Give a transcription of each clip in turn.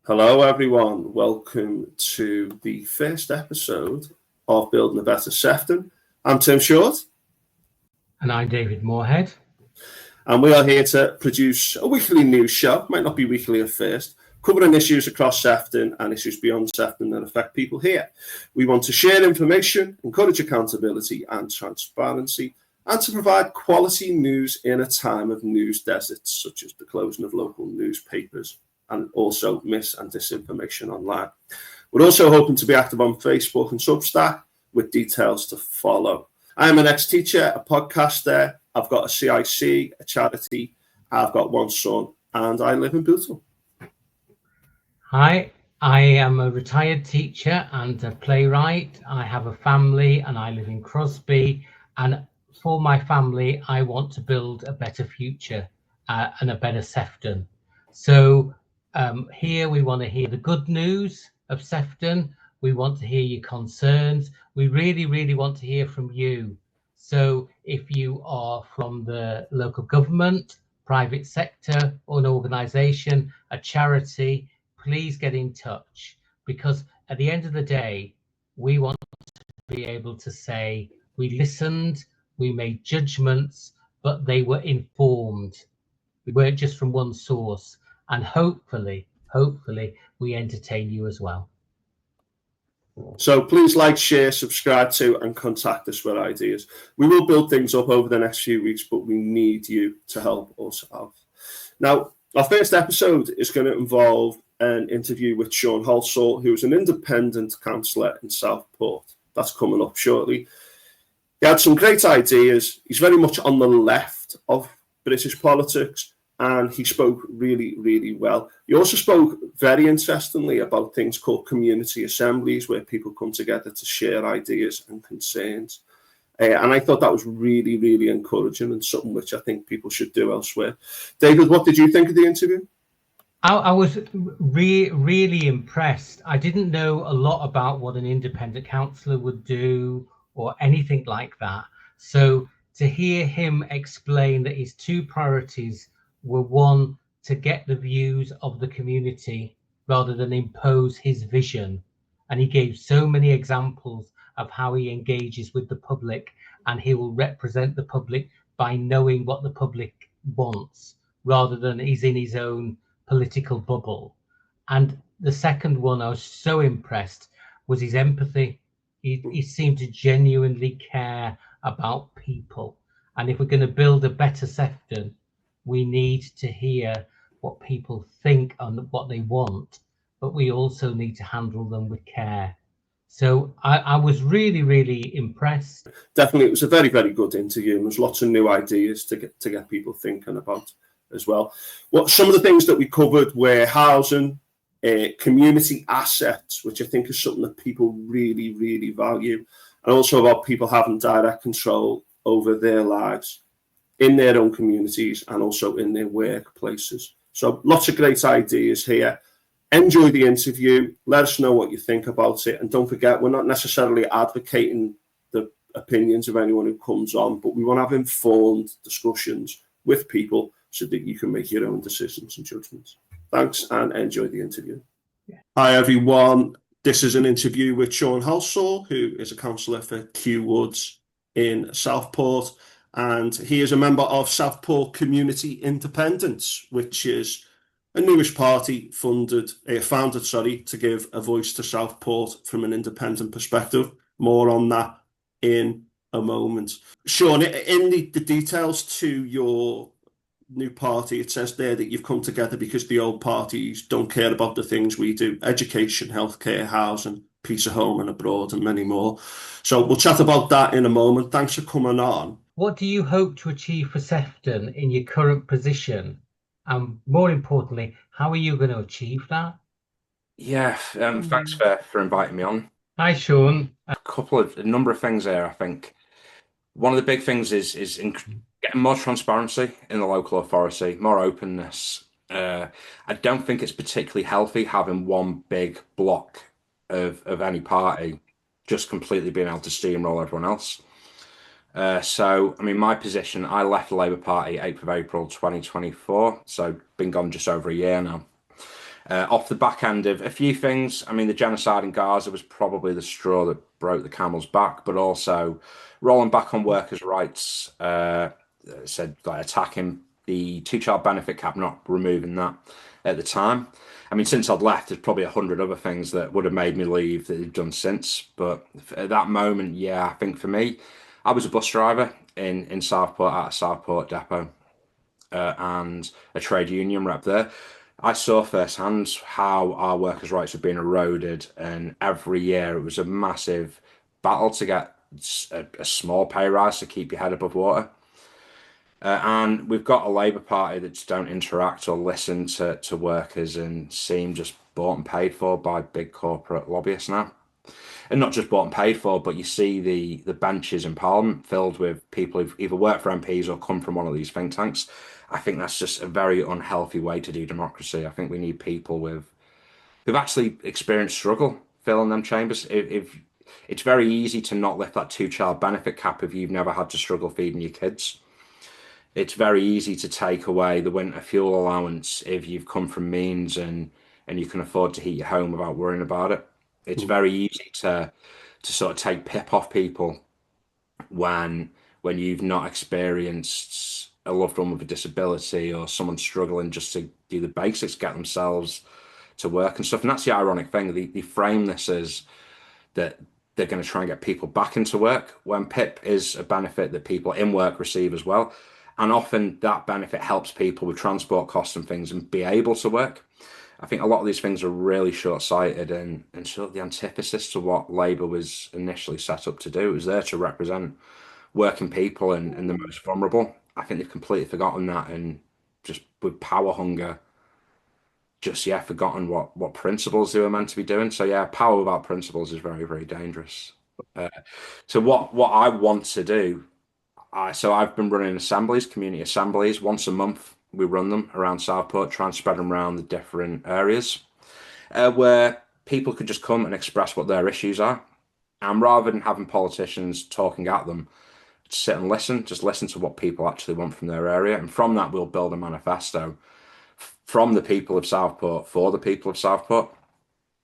Hello everyone, welcome to the first episode of Building a Better Sefton. I'm Tim Short. And I'm David Moorhead. And we are here to produce a weekly news show, might not be weekly at first, covering issues across Sefton and issues beyond Sefton that affect people here. We want to share information, encourage accountability and transparency, and to provide quality news in a time of news deserts, such as the closing of local newspapers and also mis and disinformation online. We're also hoping to be active on Facebook and Substack with details to follow. I am an ex-teacher, a podcaster, I've got a CIC, a charity, I've got one son, and I live in Bootle. Hi, I am a retired teacher and a playwright. I have a family and I live in Crosby. And for my family, I want to build a better future and a better Sefton. So here we want to hear the good news of Sefton. We want to hear your concerns. We really want to hear from you. So if you are from the local government, private sector, or an organisation, a charity, please get in touch, because at the end of the day, we want to be able to say we listened, we made judgments, but they were informed. We weren't just from one source. And hopefully we entertain you as well. So please like, share, subscribe to and contact us with ideas. We will build things up over the next few weeks, but we need you to help us out. Now, our first episode is going to involve an interview with Sean Halsall, who is an independent councillor in Southport. That's coming up shortly. He had some great ideas. He's very much on the left of British politics, and he spoke really well. He also spoke very interestingly about things called community assemblies, where people come together to share ideas and concerns. And I thought that was really encouraging and something which I think people should do elsewhere. David, what did you think of the interview? I was really impressed. I didn't know a lot about what an independent councillor would do or anything like that. So to hear him explain that his two priorities were, one, to get the views of the community rather than impose his vision. And he gave so many examples of how he engages with the public, and he will represent the public by knowing what the public wants rather than he's in his own political bubble. And the second one, I was so impressed, was his empathy. He seemed to genuinely care about people. And if we're going to build a better Sefton, we need to hear what people think and what they want, but we also need to handle them with care. So I was really impressed. Definitely, it was a very good interview, and there's lots of new ideas to get people thinking about as well. Some of the things that we covered were housing, community assets, which I think is something that people really value, and also about people having direct control over their lives in their own communities and also in their workplaces. So lots of great ideas here. Enjoy the interview. Let us know what you think about it. And don't forget, we're not necessarily advocating the opinions of anyone who comes on, but we want to have informed discussions with people so that you can make your own decisions and judgments. Thanks, and enjoy the interview. Yeah. Hi, everyone. This is an interview with Sean Halsall, who is a councillor for Kew Woods in Southport. And he is a member of Southport Community Independents, which is a newish party founded to give a voice to Southport from an independent perspective. More on that in a moment. Sean, in the details to your new party, it says there that you've come together because the old parties don't care about the things we do: education, healthcare, housing, peace at home and abroad, and many more. So we'll chat about that in a moment. Thanks for coming on. What do you hope to achieve for Sefton in your current position? And more importantly, how are you going to achieve that? Yeah, thanks for inviting me on. Hi, Sean. A number of things there, I think. One of the big things is getting more transparency in the local authority, more openness. I don't think it's particularly healthy having one big block of any party just completely being able to steamroll everyone else. So, I mean, my position, I left the Labour Party 8th of April 2024, so been gone just over a year now. Off the back end of a few things, I mean, the genocide in Gaza was probably the straw that broke the camel's back, but also rolling back on workers' rights, said like attacking the two-child benefit cap, not removing that at the time. I mean, since I'd left, there's probably 100 other things that would have made me leave that they've done since. But at that moment, yeah, I think for me, I was a bus driver in Southport at a Southport depot and a trade union rep there. I saw firsthand how our workers' rights were being eroded, and every year it was a massive battle to get a small pay rise to keep your head above water. And we've got a Labour Party that just don't interact or listen to workers and seem just bought and paid for by big corporate lobbyists now. And not just bought and paid for, but you see the benches in Parliament filled with people who've either worked for MPs or come from one of these think tanks. I think that's just a very unhealthy way to do democracy. I think we need people who've actually experienced struggle filling them chambers. If it's very easy to not lift that two-child benefit cap if you've never had to struggle feeding your kids. It's very easy to take away the winter fuel allowance if you've come from means and you can afford to heat your home without worrying about it. It's very easy to sort of take pip off people when you've not experienced a loved one with a disability or someone struggling just to do the basics, get themselves to work and stuff. And that's the ironic thing. They frame this as that they're going to try and get people back into work when PIP is a benefit that people in work receive as well. And often that benefit helps people with transport costs and things and be able to work. I think a lot of these things are really short-sighted and sort of the antithesis to what Labour was initially set up to do. It was there to represent working people and the most vulnerable. I think they've completely forgotten that and just with power hunger, just, yeah, forgotten what principles they were meant to be doing. So, yeah, power without principles is very, very dangerous. So what I want to do, so I've been running assemblies, community assemblies, once a month. We run them around Southport, try and spread them around the different areas where people could just come and express what their issues are. And rather than having politicians talking at them, sit and listen, just listen to what people actually want from their area. And from that, we'll build a manifesto from the people of Southport for the people of Southport.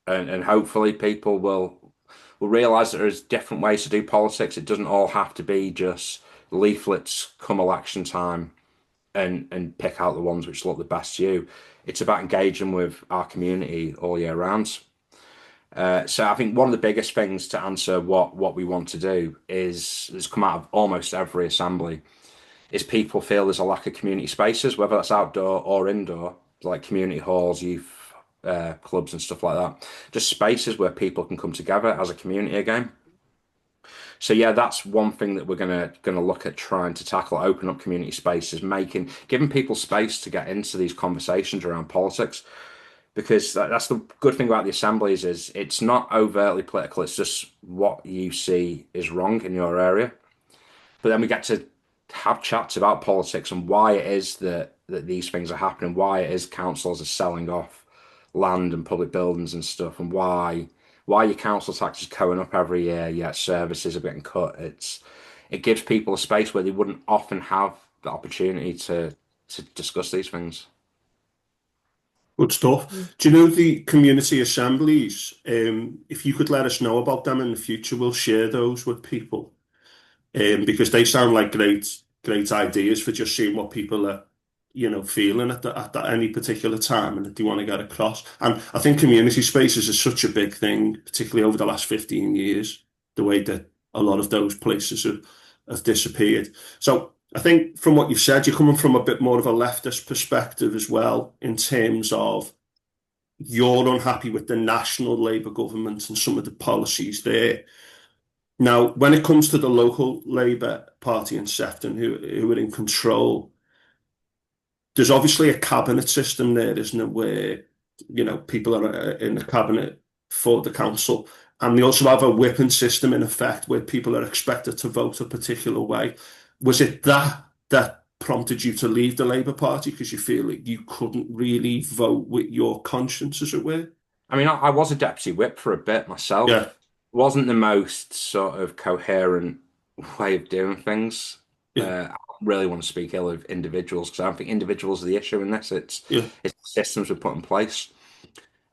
And hopefully people will realise that there's different ways to do politics. It doesn't all have to be just leaflets come election time and pick out the ones which look the best to you. It's about engaging with our community all year round. So I think one of the biggest things to answer what we want to do is come out of almost every assembly is people feel there's a lack of community spaces, whether that's outdoor or indoor, like community halls, youth clubs and stuff like that. Just spaces where people can come together as a community again. So yeah, that's one thing that we're gonna look at trying to tackle, open up community spaces, giving people space to get into these conversations around politics. Because that's the good thing about the assemblies is it's not overtly political, it's just what you see is wrong in your area. But then we get to have chats about politics and why it is that these things are happening, why it is councils are selling off land and public buildings and stuff, and why your council tax is going up every year, yet services are getting cut. It gives people a space where they wouldn't often have the opportunity to discuss these things. Good stuff. Do you know the community assemblies? If you could let us know about them in the future, we'll share those with people. Because they sound like great ideas for just seeing what people are, feeling at any particular time and that they want to get across. And I think community spaces is such a big thing, particularly over the last 15 years, the way that a lot of those places have disappeared. So I think from what you've said, you're coming from a bit more of a leftist perspective as well, in terms of you're unhappy with the national Labour government and some of the policies there. Now, when it comes to the local Labour Party in Sefton, who are in control, there's obviously a cabinet system there, isn't it, where, people are in the cabinet for the council. And they also have a whipping system in effect where people are expected to vote a particular way. Was it that prompted you to leave the Labour Party because you feel like you couldn't really vote with your conscience, as it were? I mean, I was a deputy whip for a bit myself. Yeah. Wasn't the most sort of coherent way of doing things. Yeah. I don't really want to speak ill of individuals because I don't think individuals are the issue in this. It's the systems we put in place.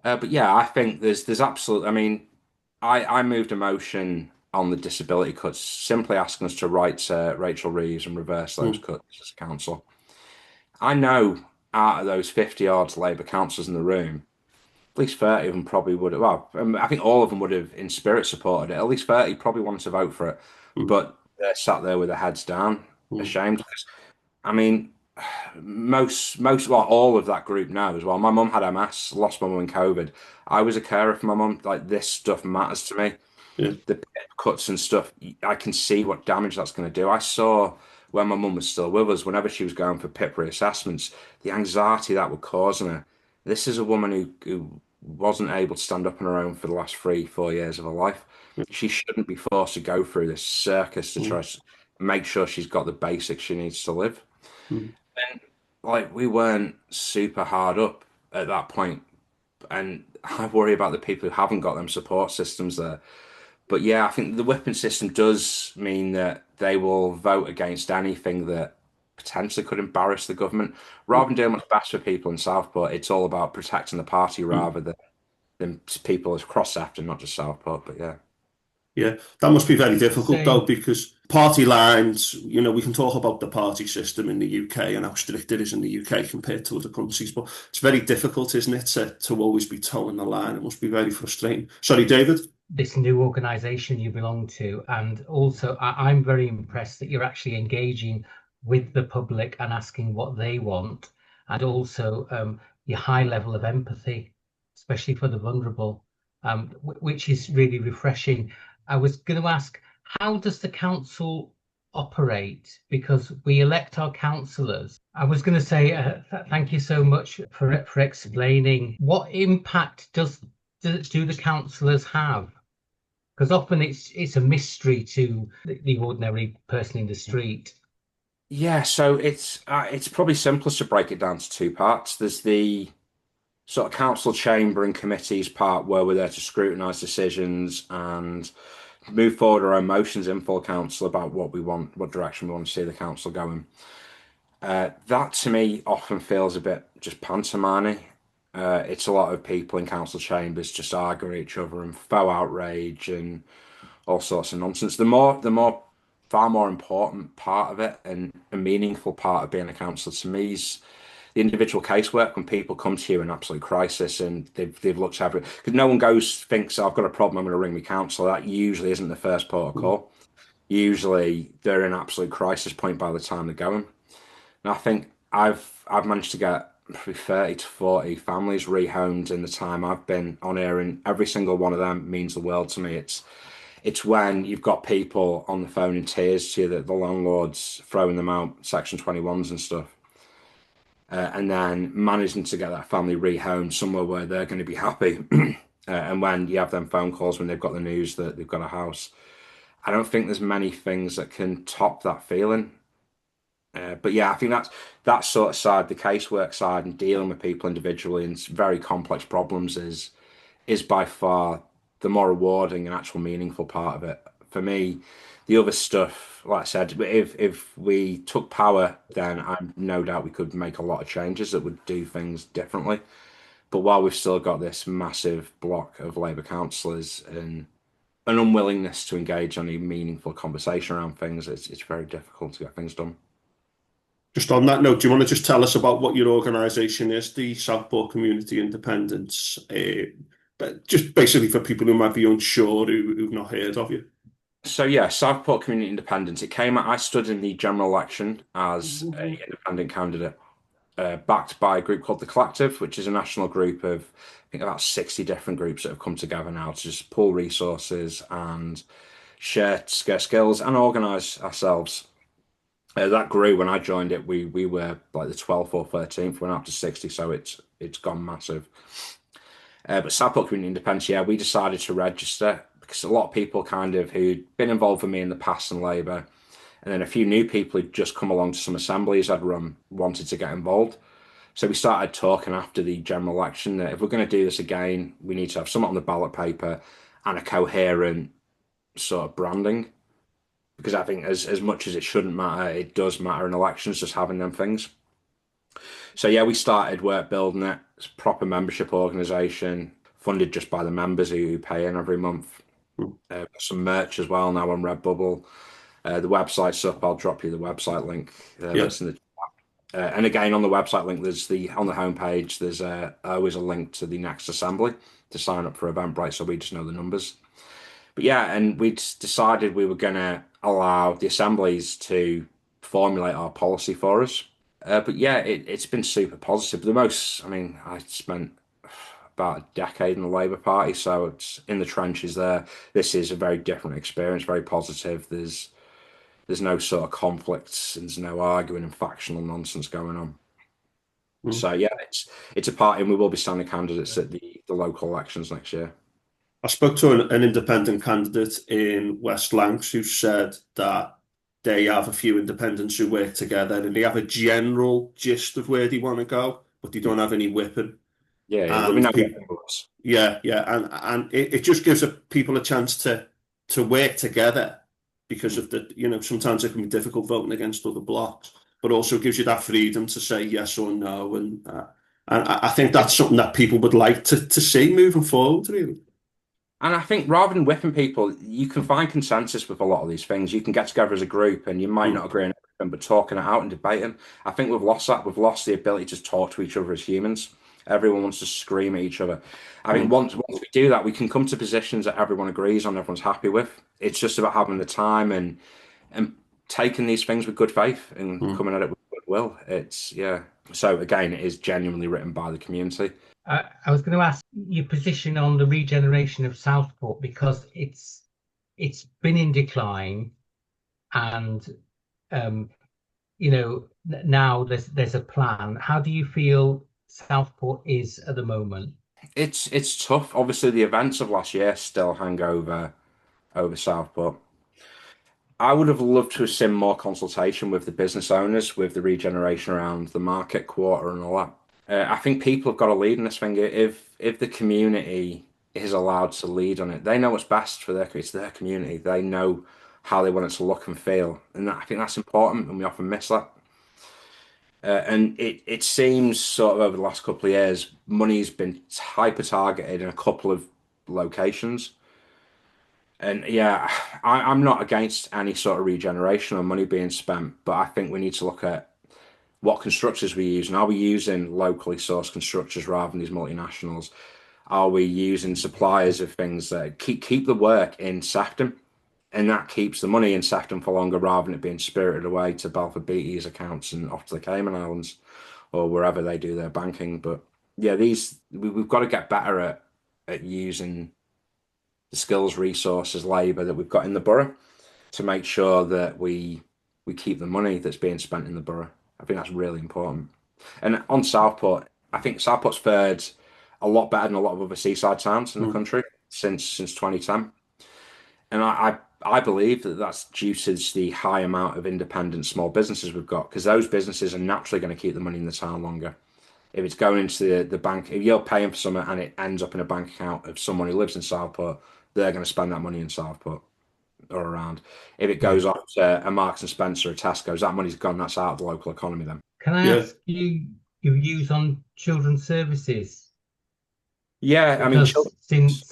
But yeah, I think there's absolutely. I mean, I moved a motion on the disability cuts, simply asking us to write to Rachel Reeves and reverse those Mm, cuts as council. I know out of those 50 odd Labour councillors in the room, at least 30 of them probably would have, well, I think all of them would have in spirit supported it. At least 30 probably wanted to vote for it, mm, but they're sat there with their heads down, mm, ashamed. I mean, like all of that group know as well. My mum had MS, lost my mum in COVID. I was a carer for my mum. Like this stuff matters to me. yeah. The pip cuts and stuff, I can see what damage that's going to do. I saw when my mum was still with us, whenever she was going for PIP reassessments, the anxiety that would cause in her. This is a woman who wasn't able to stand up on her own for the last 3, 4 years of her life. She shouldn't be forced to go through this circus to try Mm, to make sure she's got the basics she needs to live. mm, And like we weren't super hard up at that point, and I worry about the people who haven't got them support systems there. But yeah, I think the whipping system does mean that they will vote against anything that potentially could embarrass the government. Rather mm, than doing what's best for people in Southport, it's all about protecting the party mm. rather than people across Sefton, not just Southport. But yeah. Yeah, that must be very difficult though, Saying because party lines, we can talk about the party system in the UK and how strict it is in the UK compared to other countries, but it's very difficult, isn't it, to always be towing the line. It must be very frustrating. Sorry, David? this new organization you belong to, and also I'm very impressed that you're actually engaging with the public and asking what they want, and also your high level of empathy, especially for the vulnerable, which is really refreshing. I was going to ask, how does the council operate? Because we elect our councillors. I was going to say thank you so much for explaining what impact do the councillors have, because often it's a mystery to the ordinary person in the street. Yeah, so it's probably simplest to break it down to two parts. There's the sort of council chamber and committees part where we're there to scrutinise decisions and move forward our own motions in full council about what we want, what direction we want to see the council going. That to me often feels a bit just pantomime. It's a lot of people in council chambers just arguing each other and faux outrage and all sorts of nonsense. Far more important part of it and a meaningful part of being a councillor to me is the individual casework when people come to you in absolute crisis and they've looked at it. Because no one thinks, "Oh, I've got a problem, I'm going to ring my councillor." That usually isn't the first port of Mm, call. Usually they're in absolute crisis point by the time they're going. And I think I've managed to get probably 30 to 40 families rehomed in the time I've been on here, and every single one of them means the world to me. It's when you've got people on the phone in tears to you that the landlord's throwing them out Section 21s and stuff, and then managing to get that family rehomed somewhere where they're going to be happy. And when you have them phone calls when they've got the news that they've got a house, I don't think there's many things that can top that feeling. But yeah, I think that sort of side, the casework side, and dealing with people individually and very complex problems is by far the more rewarding and actual meaningful part of it. For me, the other stuff, like I said, if we took power, then I'm no doubt we could make a lot of changes that would do things differently. But while we've still got this massive block of Labour councillors and an unwillingness to engage on a meaningful conversation around things, it's very difficult to get things done. Just on that note, do you want to just tell us about what your organisation is, the Southport Community Independents? But just basically for people who might be unsure, who've not heard of you. So yeah, Southport Community Independents. It came out. I stood in the general election as a independent candidate, backed by a group called the Collective, which is a national group of I think about 60 different groups that have come together now to just pool resources and share skills and organise ourselves. That grew when I joined it. We were like the 12th or 13th, went up to 60, so it's gone massive. But Southport Community Independence, yeah, we decided to register because a lot of people kind of who'd been involved with me in the past in Labour, and then a few new people who'd just come along to some assemblies I'd run wanted to get involved. So we started talking after the general election that if we're going to do this again, we need to have something on the ballot paper and a coherent sort of branding. Because I think as much as it shouldn't matter, it does matter in elections, just having them things. So yeah, we started work building it. It's a proper membership organisation, funded just by the members who pay in every month. Some merch as well now on Redbubble. The website's up. I'll drop you the website link. That's in the and again, on the website link, on the homepage, there's always a link to the next assembly to sign up for Eventbrite, so we just know the numbers. But yeah, and we decided we were going to allow the assemblies to formulate our policy for us. But yeah, it's been super positive. I spent about a decade in the Labour Party, so it's in the trenches there. This is a very different experience, very positive. There's no sort of conflicts, there's no arguing and factional nonsense going on. So yeah, it's a party, and we will be standing candidates at the local elections next year. I spoke to an independent candidate in West Lancs who said that they have a few independents who work together and they have a general gist of where they want to go, but they don't have any whipping. Yeah, and it just gives people a chance to work together, because of sometimes it can be difficult voting against other blocks, but also gives you that freedom to say yes or no, and I think that's something that people would like to see moving forward, really. And I think rather than whipping people, you can find consensus with a lot of these things. You can get together as a group, and you might not agree on everything, but talking it out and debating. I think we've lost that. We've lost the ability to talk to each other as humans. Everyone wants to scream at each other. I think once we do that, we can come to positions that everyone agrees on, everyone's happy with. It's just about having the time and taking these things with good faith and coming at it with goodwill. So again, it is genuinely written by the community. I was going to ask your position on the regeneration of Southport, because it's been in decline, and now there's a plan. How do you feel Southport is at the moment? It's tough. Obviously, the events of last year still hang over Southport. I would have loved to have seen more consultation with the business owners, with the regeneration around the market quarter and all that. I think people have got to lead in this thing. If the community is allowed to lead on it, they know what's best for it's their community. They know how they want it to look and feel, and I think that's important, and we often miss that. And it seems sort of over the last couple of years, money's been hyper targeted in a couple of locations. And yeah, I'm not against any sort of regeneration or money being spent, but I think we need to look at what constructors we use, and are we using locally sourced constructors rather than these multinationals? Are we using suppliers of things that keep the work in Sefton, and that keeps the money in Sefton for longer, rather than it being spirited away to Balfour Beatty's accounts and off to the Cayman Islands or wherever they do their banking? But yeah, we've got to get better at using the skills, resources, labour that we've got in the borough to make sure that we keep the money that's being spent in the borough. I think that's really important. And on Southport, I think Southport's fared a lot better than a lot of other seaside towns in the country since 2010. And I believe that that's due to the high amount of independent small businesses we've got, because those businesses are naturally going to keep the money in the town longer. If it's going into the bank, if you're paying for something and it ends up in a bank account of someone who lives in Southport, they're going to spend that money in Southport or around. If it goes off to a Marks and Spencer or Tesco's, that money's gone. That's out of the local economy then. Can I ask you your views on children's services? Yeah, since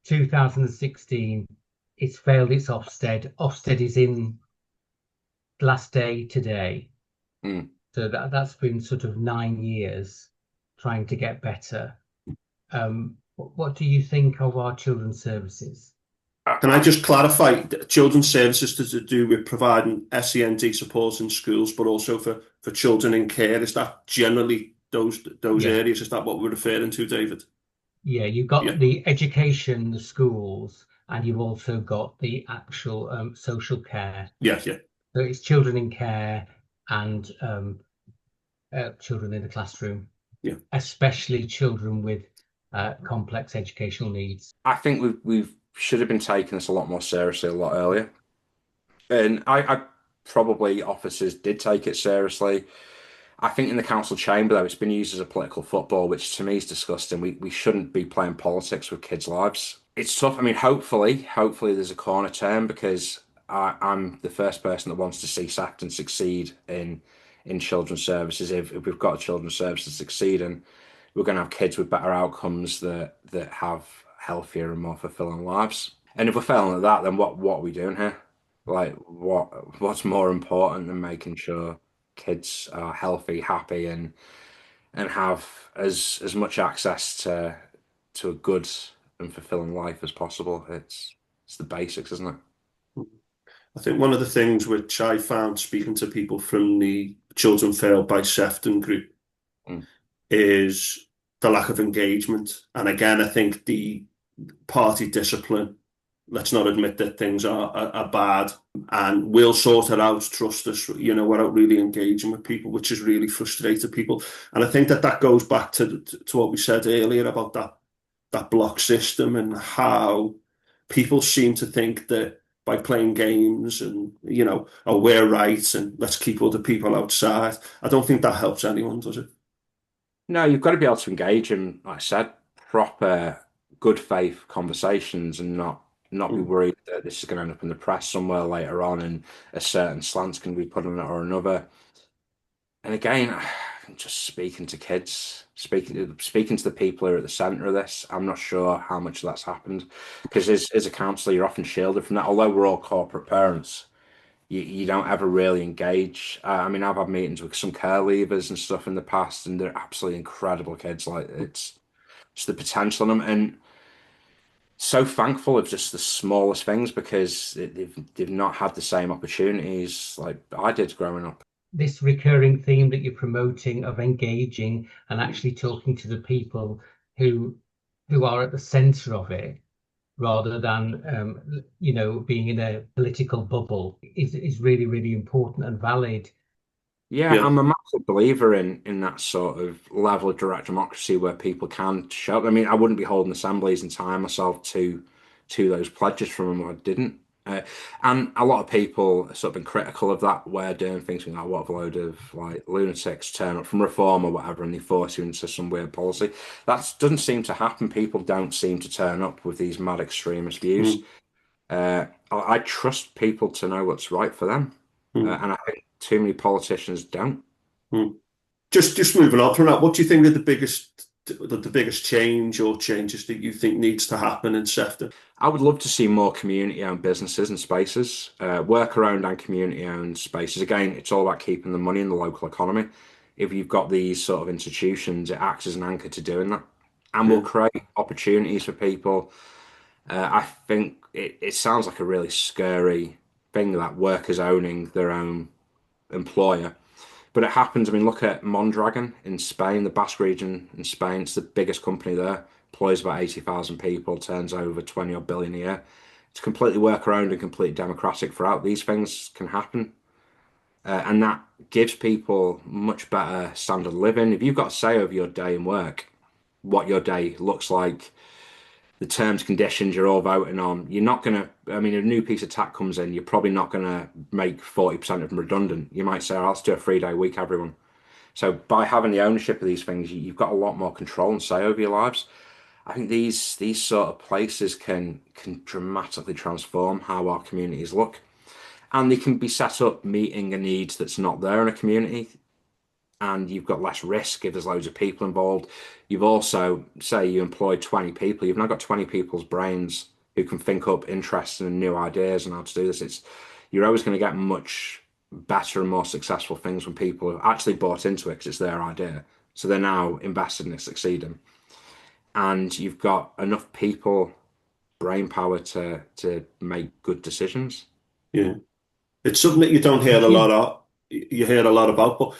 2016, it's failed its Ofsted. Ofsted is in last day today. So that's been sort of 9 years trying to get better. What do you think of our children's services? Can I just clarify? Children's services to do with providing SEND support in schools, but also for children in care. Is that generally those areas? Is that what we're referring to, David? Yeah, you've got the education, the schools, and you've also got the actual social care. Yeah. So it's children in care and children in the classroom. Yeah, especially children with complex educational needs. I think we should have been taking this a lot more seriously a lot earlier, and I probably officers did take it seriously. I think in the council chamber, though, it's been used as a political football, which to me is disgusting. We shouldn't be playing politics with kids' lives. It's tough. I mean, hopefully there's a corner turn, because I'm the first person that wants to see Sefton succeed in in children's services. If we've got a children's services succeeding, we're going to have kids with better outcomes that have healthier and more fulfilling lives. And if we're failing at that, then what are we doing here? Like, what's more important than making sure kids are healthy, happy, and have as much access to a good and fulfilling life as possible? It's the basics, isn't it? I think one of the things which I found speaking to people from the Children Failed by Sefton group is the lack of engagement. And again, I think the party discipline, let's not admit that things are bad and we'll sort it out, trust us, without really engaging with people, which has really frustrated people. And I think that goes back to what we said earlier about that block system and how people seem to think that by playing games and, oh, we're right and let's keep other people outside. I don't think that helps anyone, does it? No, you've got to be able to engage in, like I said, proper good faith conversations and not be worried that this is going to end up in the press somewhere later on and a certain slant's going to be put on it or another. And again, just speaking to kids, speaking to the people who are at the centre of this, I'm not sure how much of that's happened, because as a councillor, you're often shielded from that. Although we're all corporate parents, you don't ever really engage. I mean, I've had meetings with some care leavers and stuff in the past, and they're absolutely incredible kids. Like, it's just the potential in them, and so thankful of just the smallest things, because they've not had the same opportunities like I did growing up. This recurring theme that you're promoting of engaging and actually talking to the people who are at the centre of it, rather than being in a political bubble, is really, really important and valid. Yeah, I'm a massive believer in that sort of level of direct democracy where people can show up. I mean, I wouldn't be holding assemblies and tying myself to those pledges from them. I didn't. And a lot of people have sort of been critical of that, where doing things like, what if a load of like lunatics turn up from reform or whatever and they force you into some weird policy. That doesn't seem to happen. People don't seem to turn up with these mad extremist views. I trust people to know what's right for them. And I think too many politicians don't. Just moving on from that, what do you think are the biggest change or changes that you think needs to happen in Sefton? I would love to see more community-owned businesses and spaces, worker-owned and community-owned spaces. Again, it's all about keeping the money in the local economy. If you've got these sort of institutions, it acts as an anchor to doing that, and will create opportunities for people. I think it sounds like a really scary thing, that workers owning their own employer. But it happens. I mean, look at Mondragon in Spain, the Basque region in Spain. It's the biggest company there, employs about 80,000 people, turns over 20 odd billion a year. It's completely worker-owned and completely democratic throughout. These things can happen. And that gives people much better standard of living. If you've got a say over your day in work, what your day looks like, the terms, conditions you're all voting on, you're not going to, I mean, if a new piece of tax comes in, you're probably not going to make 40% of them redundant. You might say, oh, let's do a 3-day week, everyone. So by having the ownership of these things, you've got a lot more control and say over your lives. I think these sort of places can dramatically transform how our communities look. And they can be set up meeting a need that's not there in a community. And you've got less risk if there's loads of people involved. You've also, say you employ 20 people, you've now got 20 people's brains who can think up interesting and new ideas on how to do this. You're always going to get much better and more successful things when people have actually bought into it because it's their idea. So they're now invested in it succeeding. And you've got enough people, brain power to make good decisions. Yeah. It's something that you don't hear a lot of. You hear a lot about, but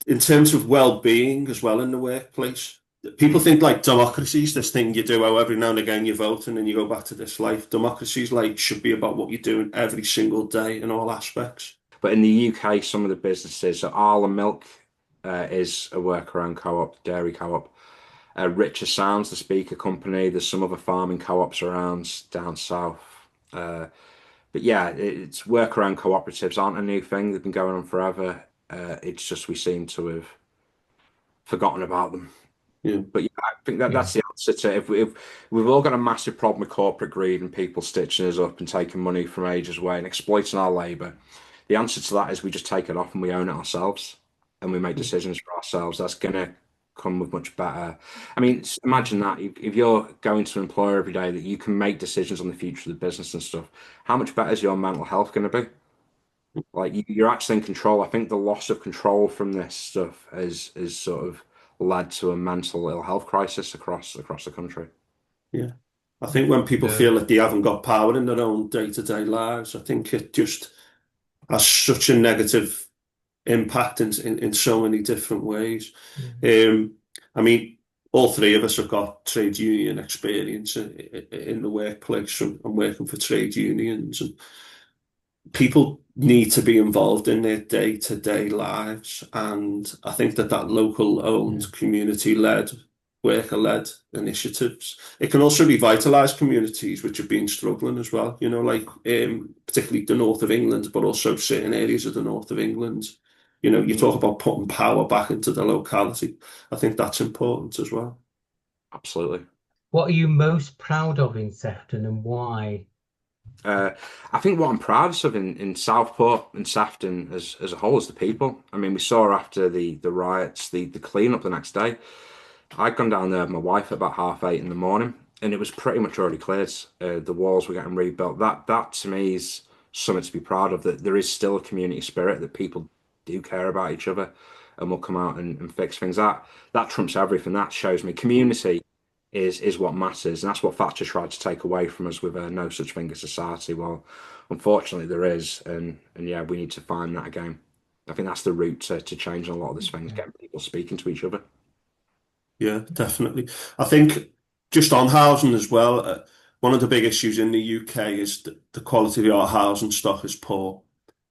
in terms of well-being as well in the workplace, people think like democracy is this thing you do, how every now and again you vote and then you go back to this life. Democracy is like, should be about what you're doing every single day in all aspects. But in the UK, some of the businesses, so Arla Milk is a worker-owned co-op, dairy co-op. Richer Sounds, the speaker company. There's some other farming co-ops around down south. But yeah, it's worker-owned cooperatives aren't a new thing. They've been going on forever. It's just we seem to have forgotten about them. Yeah. But yeah, I think that's the answer to it. If we've all got a massive problem with corporate greed and people stitching us up and taking money from ages away and exploiting our labour, The answer to that is we just take it off and we own it ourselves and we make Yeah. decisions for ourselves. That's going to come with much better. I mean, imagine that if you're going to an employer every day that you can make decisions on the future of the business and stuff, how much better is your mental health going to be? Like you're actually in control. I think the loss of control from this stuff is sort of led to a mental ill health crisis across the country. Yeah. I think when people So, feel that they haven't got power in their own day-to-day lives, I think it just has such a negative impact in so many different ways. I mean, all three of us have got trade union experience in the workplace and working for trade unions, and people need to be involved in their day-to-day lives. And I think that local owned, community-led, worker-led initiatives, it can also revitalise communities which have been struggling as well, you know, like particularly the north of England, but also certain areas of the north of England. You know, you talk about putting power back into the locality. I think that's important as well. Absolutely. what are you most proud of in Sefton and why? I think what I'm proudest of in Southport and Sefton as a whole is the people. I mean, we saw after the riots, the clean up the next day. I'd gone down there with my wife at about 8:30 in the morning, and it was pretty much already cleared. The walls were getting rebuilt. That to me is something to be proud of. That there is still a community spirit, that people do care about each other, and will come out and fix things. That trumps everything. That shows me community is what matters, and that's what Thatcher tried to take away from us with no such thing as society. Well, unfortunately, there is, and yeah, we need to find that again. I think that's the route to change a lot of this things, getting people speaking to each other. Yeah, definitely. I think just on housing as well, one of the big issues in the UK is the quality of our housing stock is poor.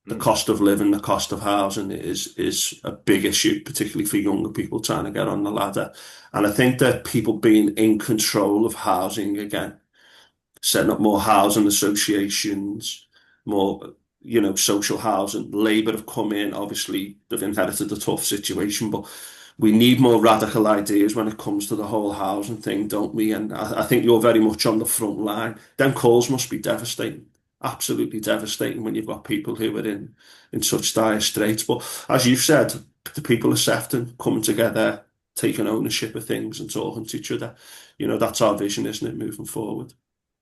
The Mm. cost of living, the cost of housing is a big issue, particularly for younger people trying to get on the ladder. And I think that people being in control of housing again, setting up more housing associations, more, you know, social housing. Labour have come in, obviously, they've inherited a tough situation, but we need more radical ideas when it comes to the whole housing thing, don't we? And I think you're very much on the front line. Them calls must be devastating, absolutely devastating when you've got people who are in such dire straits. But as you've said, the people of Sefton coming together, taking ownership of things and talking to each other, you know, that's our vision, isn't it, moving forward?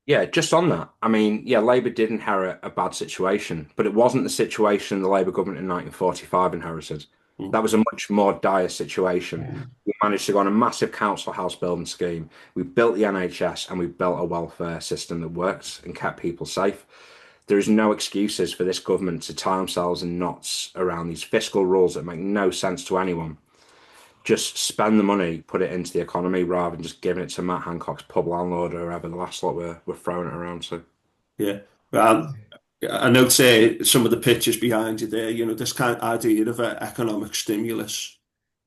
Yeah, just on that. I mean, yeah, Labour did inherit a bad situation, but it wasn't the situation the Labour government in 1945 inherited. Mm. That was a much more dire situation. We managed to go on a massive council house building scheme. We built the NHS and we built a welfare system that worked and kept people safe. There is no excuses for this government to tie themselves in knots around these fiscal rules that make no sense to anyone. Just spend the money, put it into the economy rather than just giving it to Matt Hancock's pub landlord or whoever the last lot we're throwing it around to. Yeah. Well, I know say some of the pictures behind you there, you know, this kind of idea of an economic stimulus,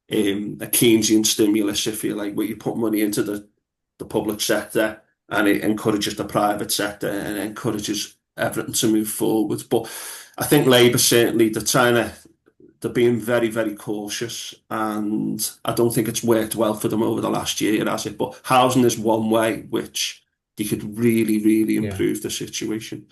a Keynesian stimulus, if you like, where you put money into the public sector and it encourages the private sector and encourages everything to move forward. But I think Labour certainly, they're being very, very cautious, and I don't think it's worked well for them over the last year, has it? But housing is one way which you could really, really Yeah. improve the situation.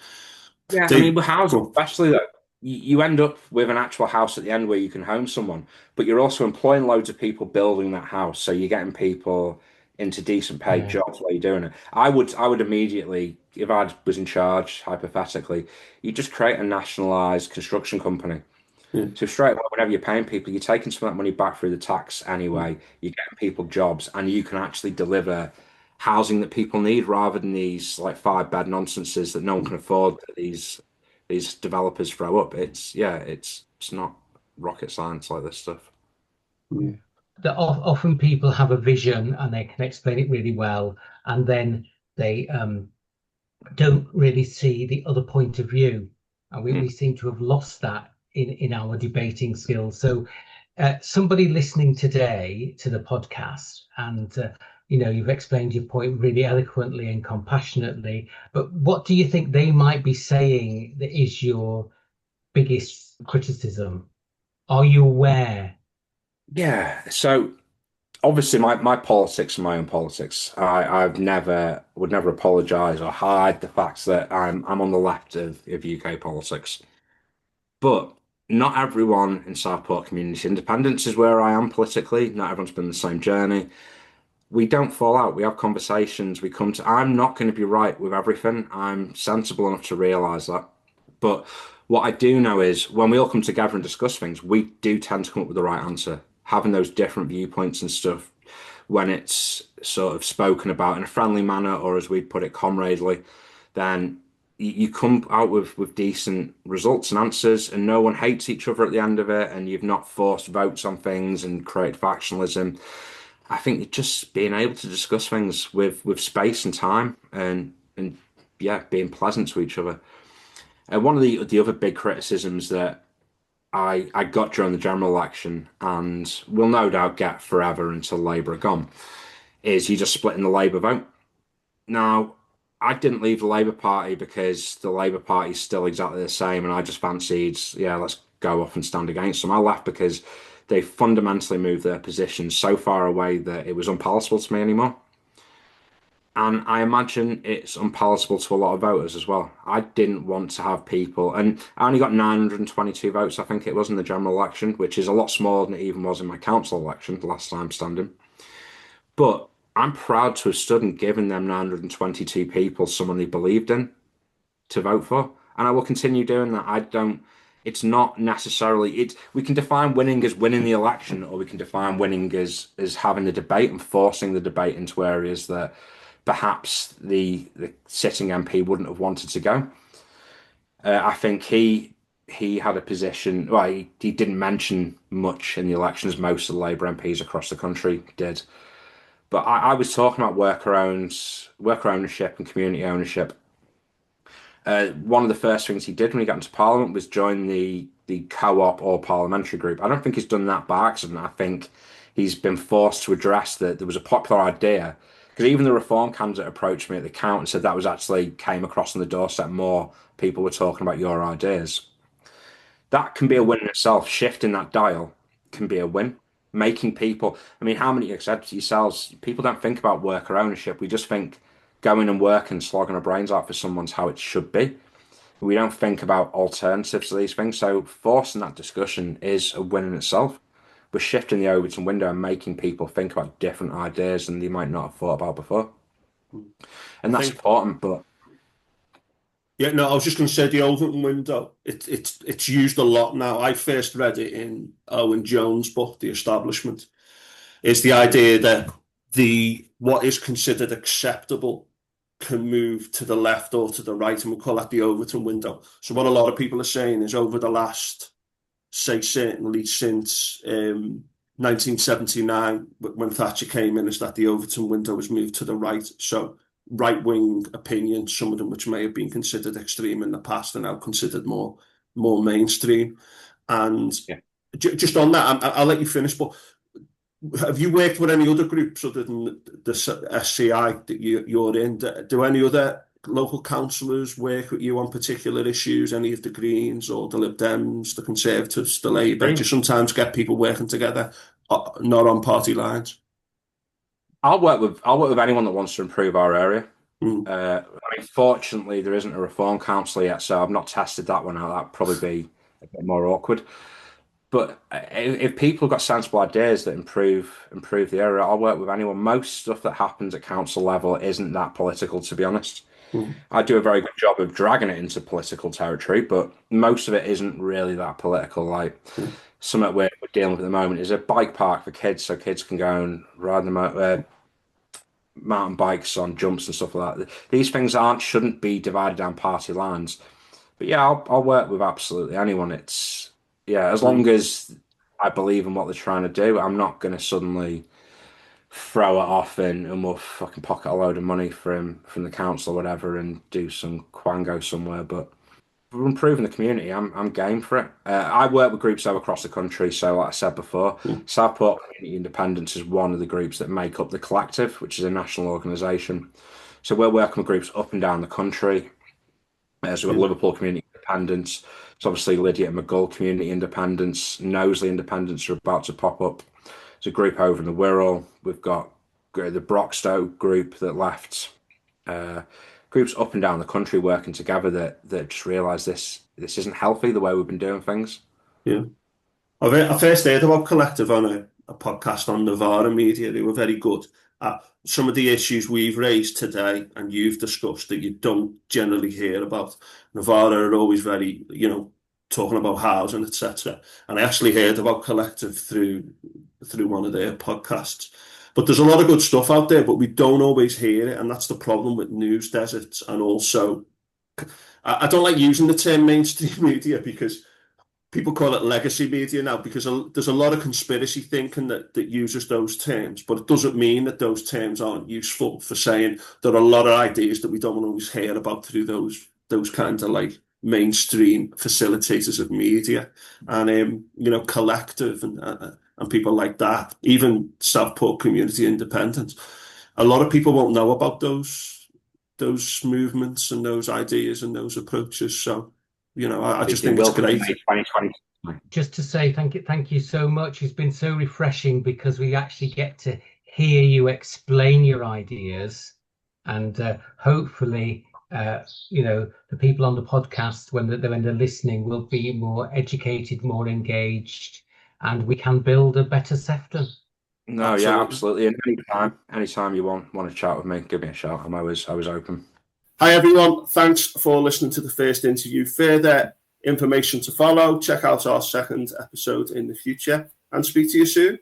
Yeah, I mean, Dave, with housing, go especially though, you end up with an actual house at the end where you can home someone, but you're also employing loads of people building that house. So you're getting people into decent paid Yeah. jobs while you're doing it. I would immediately, if I was in charge, hypothetically, you just create a nationalised construction company. on. So straight away, whenever you're paying people, you're taking some of that money back through the tax anyway. You're getting people jobs, and you can actually deliver housing that people need rather than these like 5 bed nonsenses that no one can afford. That these developers throw up. It's not rocket science like this stuff. Yeah. That often people have a vision and they can explain it really well, and then they don't really see the other point of view, and we seem to have lost that in our debating skills. So somebody listening today to the podcast, and you know, you've explained your point really eloquently and compassionately, but what do you think they might be saying that is your biggest criticism? Are you aware? Yeah. So obviously my politics are my own politics. I've never would never apologise or hide the facts that I'm on the left of UK politics. But not everyone in Southport Community Independents is where I am politically. Not everyone's been the same journey. We don't fall out. We have conversations. We come to. I'm not going to be right with everything. I'm sensible enough to realise that. But what I do know is when we all come together and discuss things, we do tend to come up with the right answer. Having those different viewpoints and stuff, when it's sort of spoken about in a friendly manner, or as we'd put it, comradely, then you come out with decent results and answers, and no one hates each other at the end of it, and you've not forced votes on things and created factionalism. I think just being able to discuss things with space and time, and yeah, being pleasant to each other. One of the other big criticisms that I got during the general election, and will no doubt get forever until Labour are gone, is you just splitting the Labour vote. Now, I didn't leave the Labour Party because the Labour Party is still exactly the same, and I just fancied, yeah, let's go off and stand against them. I left because they fundamentally moved their position so far away that it was unpalatable to me anymore. And I imagine it's unpalatable to a lot of voters as well. I didn't want to have people, and I only got 922 votes, I think it was, in the general election, which is a lot smaller than it even was in my council election the last time standing. But I'm proud to have stood and given them 922 people someone they believed in to vote for. And I will continue doing that. It's not necessarily, we can define winning as winning the election, or we can define winning as having the debate and forcing the debate into areas that perhaps the sitting MP wouldn't have wanted to go. I think he had a position, well, he didn't mention much in the election, as most of the Labour MPs across the country did. But I was talking about worker ownership and community ownership. One of the first things he did when he got into Parliament was join the co-op or parliamentary group. I don't think he's done that by accident. I think he's been forced to address that there was a popular idea, because even the Reform candidate approached me at the count and said that was actually came across on the doorstep more. People were talking about your ideas. That can be a win in itself. Shifting that dial can be a win. Making people, I mean, how many, you said to yourselves, people don't think about worker ownership. We just think going and working, slogging our brains out for someone's how it should be. We don't think about alternatives to these things. So forcing that discussion is a win in itself. We're shifting the Overton window and making people think about different ideas than they might not have thought about before. And that's important, but yeah, no, I was just going to say the Overton window. It's used a lot now. I first read it in Owen Jones' book, The Establishment. Is the idea that what is considered acceptable can move to the left or to the right, and we'll call that the Overton window. So what a lot of people are saying is over the last, say, certainly since 1979, when Thatcher came in, is that the Overton window has moved to the right. So right-wing opinions, some of them which may have been considered extreme in the past, are now considered more mainstream. And yeah. Just on that, I'll let you finish, but have you worked with any other groups other than the SCI that you're in? Do any other local councillors work with you on particular issues, any of the Greens or the Lib Dems, the Conservatives, the Labour? Just sometimes get people working together, not on party lines. I'll work with anyone that wants to improve our area. I mean, fortunately, there isn't a Reform councillor yet, so I've not tested that one out. That'd probably be a bit more awkward. But if people have got sensible ideas that improve the area, I'll work with anyone. Most stuff that happens at council level isn't that political, to be honest. I do a very good job of dragging it into political territory, but most of it isn't really that political. Like something we're dealing with at the moment is a bike park for kids, so kids can go and ride the mountain bikes on jumps and stuff like that. These things shouldn't be divided down party lines. But yeah, I'll work with absolutely anyone. It's as long as I believe in what they're trying to do, I'm not going to suddenly throw it off and we'll fucking pocket a load of money from the council or whatever and do some quango somewhere. But we're improving the community. I'm game for it. I work with groups all across the country. So like I said before, Southport Community Independents is one of the groups that make up the Collective, which is a national organisation. So we're working with groups up and down the country. So we've got Liverpool Community Independents. So obviously Lydia and McGull Community Independents, Knowsley Independents are about to pop up. There's a group over in the Wirral. We've got the Broxtowe group that left. groups up and down the country working together that just realise this isn't healthy the way we've been doing things. Yeah. I first heard about Collective on a podcast on Novara Media. They were very good at some of the issues we've raised today and you've discussed that you don't generally hear about. Novara are always very, talking about housing, etc. And I actually heard about Collective through one of their podcasts. But there's a lot of good stuff out there, but we don't always hear it, and that's the problem with news deserts. And also, I don't like using the term mainstream media because people call it legacy media now, because there's a lot of conspiracy thinking that uses those terms, but it doesn't mean that those terms aren't useful for saying there are a lot of ideas that we don't always hear about through those kinds of like mainstream facilitators of media, and Collective and people like that, even Southport Community Independents. A lot of people won't know about those movements and those ideas and those approaches. So, I just think it's great. Just to say thank you so much. It's been so refreshing because we actually get to hear you explain your ideas, and hopefully, the people on the podcast when they're listening will be more educated, more engaged, and we can build a better Sefton. No, absolutely. Yeah, absolutely. And anytime you want to chat with me, give me a shout. I'm always open. Hi everyone, thanks for listening to the first interview. Further information to follow, check out our second episode in the future, and speak to you soon.